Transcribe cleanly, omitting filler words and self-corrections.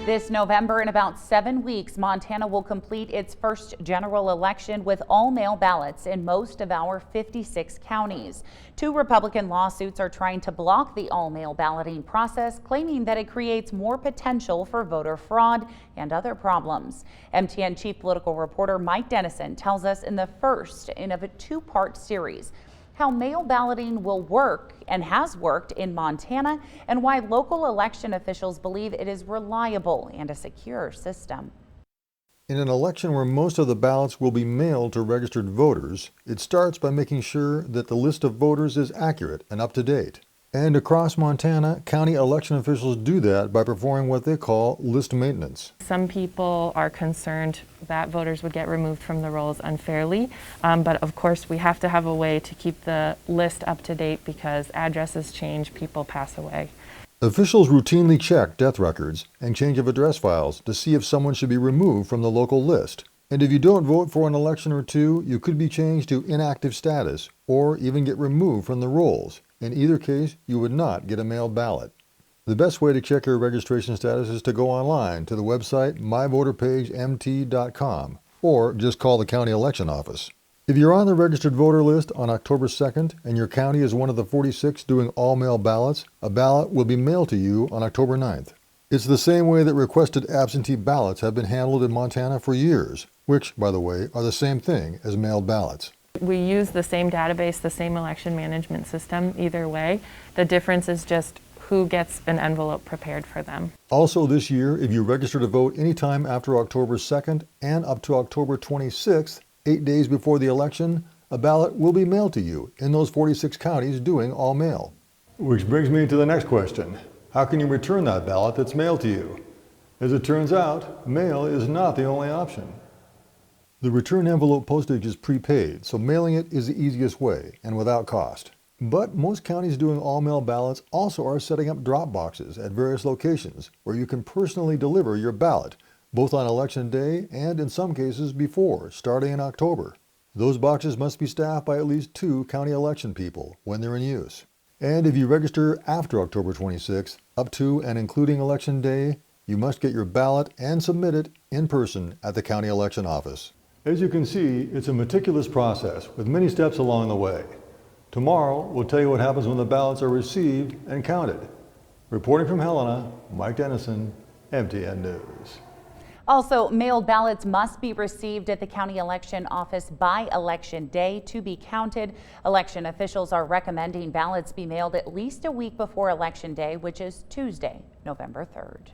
This November, in about 7 weeks, Montana will complete its first general election with all mail ballots in most of our 56 counties. 2 Republican lawsuits are trying to block the all-mail balloting process, claiming that it creates more potential for voter fraud and other problems. MTN chief political reporter Mike Dennison tells us in the first of a 2-part series how mail balloting will work and has worked in Montana, and why local election officials believe it is reliable and a secure system. In an election where most of the ballots will be mailed to registered voters, it starts by making sure that the list of voters is accurate and up to date. And across Montana, county election officials do that by performing what they call list maintenance. Some people are concerned that voters would get removed from the rolls unfairly, but of course we have to have a way to keep the list up to date because addresses change, people pass away. Officials routinely check death records and change of address files to see if someone should be removed from the local list. And if you don't vote for an election or two, you could be changed to inactive status or even get removed from the rolls. In either case, you would not get a mailed ballot. The best way to check your registration status is to go online to the website myvoterpagemt.com or just call the county election office. If you're on the registered voter list on October 2nd and your county is one of the 46 doing all-mail ballots, a ballot will be mailed to you on October 9th. It's the same way that requested absentee ballots have been handled in Montana for years, which, by the way, are the same thing as mailed ballots. We use the same database, the same election management system either way. The difference is just who gets an envelope prepared for them. Also this year, if you register to vote anytime after October 2nd and up to October 26th, 8 days before the election, a ballot will be mailed to you in those 46 counties doing all mail. Which brings me to the next question. How can you return that ballot that's mailed to you? As it turns out, mail is not the only option. The return envelope postage is prepaid, so mailing it is the easiest way and without cost. But most counties doing all-mail ballots also are setting up drop boxes at various locations where you can personally deliver your ballot, both on election day and in some cases before, starting in October. Those boxes must be staffed by at least 2 county election people when they're in use. And if you register after October 26th, up to and including election day, you must get your ballot and submit it in person at the county election office. As you can see, it's a meticulous process with many steps along the way. Tomorrow, we'll tell you what happens when the ballots are received and counted. Reporting from Helena, Mike Dennison, MTN News. Also, mailed ballots must be received at the county election office by election day to be counted. Election officials are recommending ballots be mailed at least a week before election day, which is Tuesday, November 3rd.